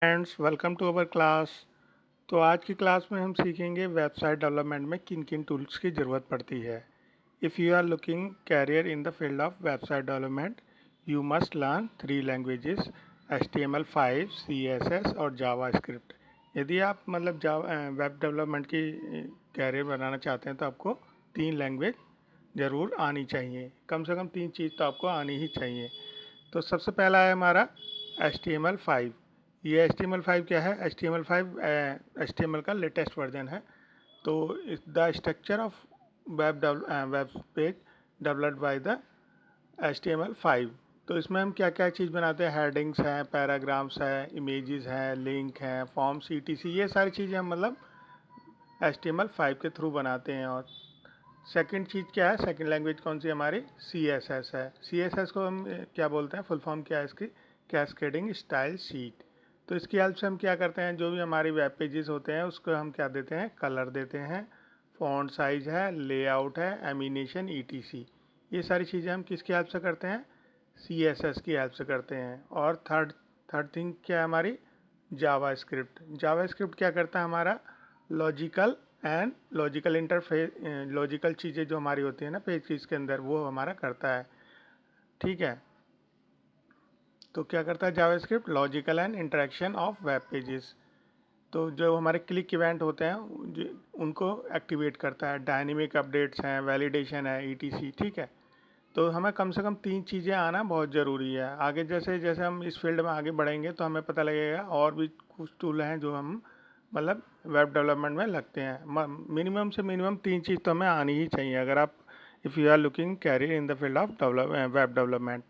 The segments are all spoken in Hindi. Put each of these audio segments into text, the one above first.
Friends welcome to our class. तो आज की क्लास में हम सीखेंगे वेबसाइट डेवलपमेंट में किन किन टूल्स की ज़रूरत पड़ती है। If you are looking career in the field of website development you must learn 3 languages HTML5, CSS और जावास्क्रिप्ट। यदि आप वेब डेवलपमेंट की कैरियर बनाना चाहते हैं तो आपको 3 लैंग्वेज ज़रूर आनी चाहिए। कम से कम 3 चीज़ तो आपको आनी ही चाहिए। तो सबसे पहला है हमारा HTML5। ये HTML5 क्या है? HTML5 HTML का लेटेस्ट वर्जन है। तो the structure of web page developed by the HTML5। तो इसमें हम क्या क्या चीज़ बनाते हैं? हेडिंग्स हैं, पैराग्राफ्स हैं, इमेजेस हैं, लिंक हैं, फॉर्म्स, ETC, ये सारी चीज़ें हम HTML5 के थ्रू बनाते हैं। और सेकंड चीज़ क्या है? सेकंड लैंग्वेज कौन सी हमारी? CSS है। CSS को हम क्या बोलते हैं? फुल फॉर्म क्या है इसकी? Cascading style sheet. तो इसकी हेल्प से हम क्या करते हैं? जो भी हमारी वेब पेजेस होते हैं उसको हम क्या देते हैं? कलर देते हैं, फॉन्ट साइज है, लेआउट है, एनिमेशन, ETC, ये सारी चीज़ें हम किसकी हेल्प से करते हैं? CSS की हेल्प से करते हैं। और थर्ड थर्ड थिंग क्या है हमारी? जावास्क्रिप्ट। जावास्क्रिप्ट क्या करता है हमारा? Logical and logical interface, logical चीज़ें जो हमारी होती है ना पेज की इसके अंदर, वो हमारा करता है। ठीक है। तो क्या करता है JavaScript? Logical and interaction of web pages. तो जो हमारे क्लिक इवेंट होते हैं उनको एक्टिवेट करता है। डायनेमिक अपडेट्स हैं, वैलिडेशन है, ETC। ठीक है। तो हमें कम से कम 3 चीज़ें आना बहुत ज़रूरी है। आगे जैसे जैसे हम इस फील्ड में आगे बढ़ेंगे तो हमें पता लगेगा और भी कुछ टूल हैं जो हम वेब डेवलपमेंट में लगते हैं। मिनिमम से मिनिमम 3 चीज़ तो हमें आनी ही चाहिए अगर आप if you are looking career in the field of web development.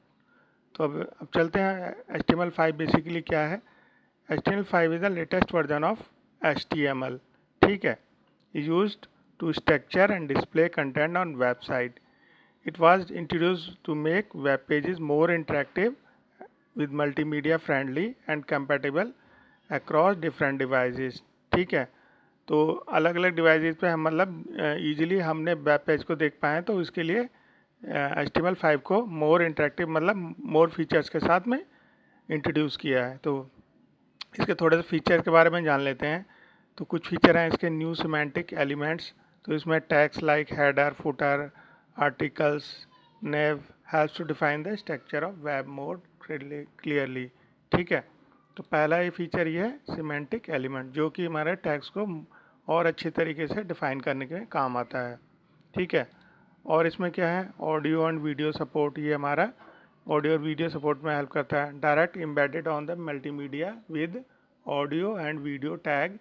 तो अब चलते हैं HTML5 बेसिकली क्या है। HTML5 is the latest version of HTML। ठीक है। Used to structure and display content on website. It was introduced to make web pages more interactive with multimedia friendly and compatible across different devices। ठीक है। तो अलग अलग डिवाइसेस पे हम ईजिली हमने वेब पेज को देख पाएँ तो इसके लिए HTML5 को मोर इंटरेक्टिव मोर फीचर्स के साथ में इंट्रोड्यूस किया है। तो इसके थोड़े से फीचर के बारे में जान लेते हैं। तो कुछ फीचर हैं इसके। New semantic elements. तो इसमें tags like header, footer, articles, nav helps to define the structure of web mode clearly. ठीक है। तो पहला ये फीचर ये है सिमेंटिक एलिमेंट, जो कि हमारे टैग्स को और अच्छे तरीके से डिफाइन करने के काम आता है। ठीक है। और इसमें क्या है? Audio and video support. ये हमारा ऑडियो और वीडियो सपोर्ट में हेल्प करता है। Direct embedded on the multimedia with audio and video tag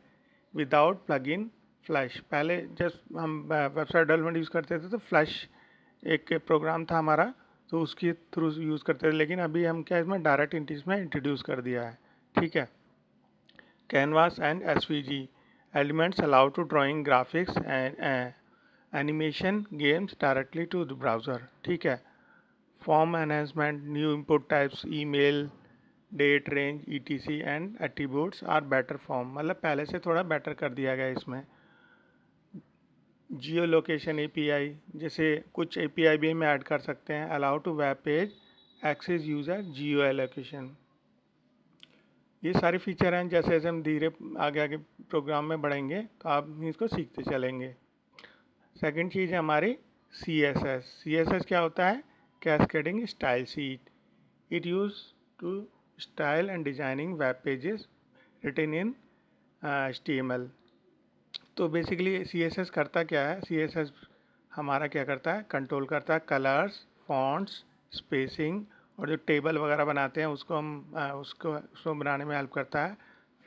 without plugin flash. पहले जब हम वेबसाइट डेवलपमेंट यूज़ करते थे तो फ्लैश एक प्रोग्राम था हमारा, तो उसके थ्रू यूज़ करते थे। लेकिन अभी हम क्या इसमें डायरेक्ट इसमें इंट्रोड्यूस कर दिया है। ठीक है। Canvas and SVG elements allow to drawing graphics and animation games directly to the browser. ठीक है। Form enhancement, new input types, email, date range, ETC and attributes are better form. पहले से थोड़ा बेटर कर दिया गया इसमें। जियो लोकेशन API, जैसे कुछ API भी हम ऐड कर सकते हैं। Allow to web page access user geolocation. ये सारे फीचर हैं। जैसे जैसे हम धीरे आगे आगे प्रोग्राम में बढ़ेंगे तो आप इसको सीखते चलेंगे। सेकंड चीज़ है हमारी CSS। CSS क्या होता है? Cascading style sheet. It use to style and designing web pages written in HTML। तो बेसिकली CSS करता क्या है? CSS हमारा क्या करता है? कंट्रोल करता है कलर्स, फॉन्ट्स, स्पेसिंग, और जो टेबल वगैरह बनाते हैं उसको उसको बनाने में हेल्प करता है।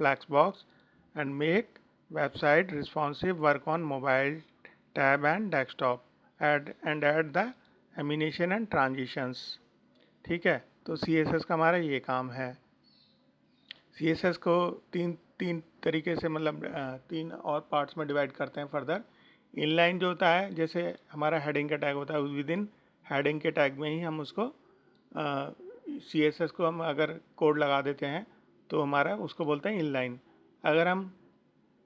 Flexbox and make website responsive work on mobile tab and desktop add the animation and transitions. ठीक है। तो CSS का हमारा ये काम है। CSS को तीन तीन तरीके से 3 और पार्ट्स में डिवाइड करते हैं फर्दर। इनलाइन जो होता है, जैसे हमारा हेडिंग का टैग होता है, विद इन हेडिंग के टैग में ही हम उसको CSS को हम अगर कोड लगा देते हैं तो हमारा उसको बोलते हैं इनलाइन। अगर हम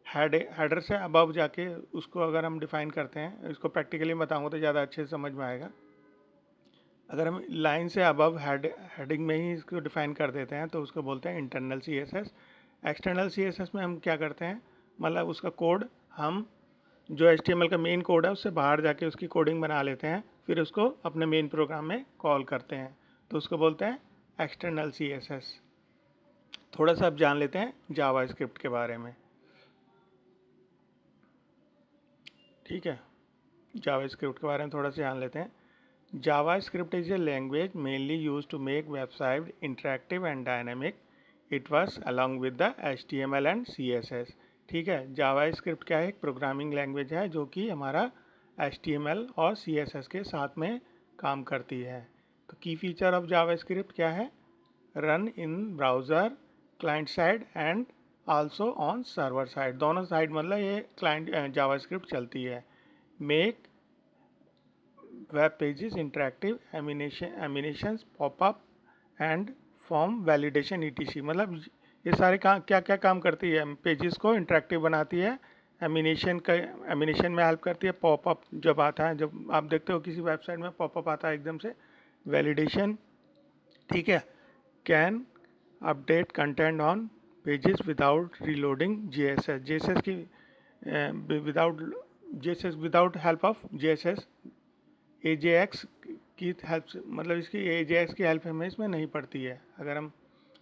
हेडर से अबव जाके उसको अगर हम डिफाइन करते हैं, इसको प्रैक्टिकली बताऊंगा तो ज़्यादा अच्छे से समझ में आएगा। अगर हम लाइन से अबव हेडिंग में ही इसको डिफाइन कर देते हैं तो उसको बोलते हैं इंटरनल CSS। एक्सटर्नल CSS में हम क्या करते हैं, मतलब उसका कोड हम जो HTML का मेन कोड है उससे बाहर जाके उसकी कोडिंग बना लेते हैं, फिर उसको अपने मेन प्रोग्राम में कॉल करते हैं, तो उसको बोलते हैं एक्सटर्नल CSS। थोड़ा सा अब जान लेते हैं जावास्क्रिप्ट के बारे में। ठीक है, जावास्क्रिप्ट के बारे में थोड़ा सा जान लेते हैं। JavaScript is a language mainly used to make website interactive and dynamic. It was along with the HTML and CSS. ठीक है, JavaScript क्या है, एक प्रोग्रामिंग लैंग्वेज है जो कि हमारा HTML और CSS के साथ में काम करती है। तो की फीचर ऑफ JavaScript क्या है, run in browser, client side and also on server side. दोनों साइड मतलब ये क्लाइंट JavaScript चलती है। Make web pages interactive, animations pop up and form validation etc। मतलब ये सारे काम क्या क्या काम करती है, पेजेस को इंटरेक्टिव बनाती है, एमिनेशन में हेल्प करती है, पॉपअप जब आता है, जब आप देखते हो किसी वेबसाइट में पॉपअप आता है एकदम से, वैलिडेशन। ठीक है, can update content on pages without reloading JSS की without help of JSS, AJAX की हेल्प से, मतलब इसकी AJAX की हेल्प हमें इसमें नहीं पड़ती है अगर हम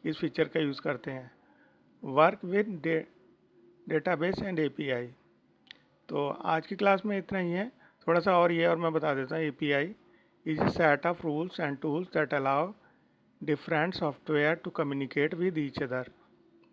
इस फीचर का यूज़ करते हैं। Work with database and API। तो आज की क्लास में इतना ही है, थोड़ा सा और ये और मैं बता देता हूँ। API is a set of rules and tools that allow different software to communicate with each other.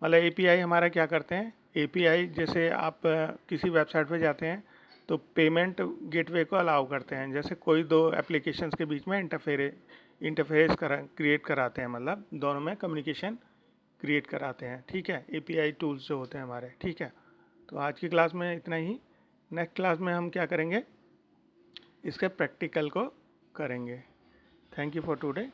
मतलब API हमारा क्या करते हैं, API जैसे आप किसी वेबसाइट पे जाते हैं तो पेमेंट गेटवे को अलाउ करते हैं, जैसे कोई दो एप्लीकेशंस के बीच में इंटरफेस क्रिएट कराते हैं, मतलब दोनों में कम्युनिकेशन क्रिएट कराते हैं। ठीक है, API टूल्स जो होते हैं हमारे। ठीक है, तो आज की क्लास में इतना ही। नेक्स्ट क्लास में हम क्या करेंगे, इसके प्रैक्टिकल को करेंगे। Thank you for today.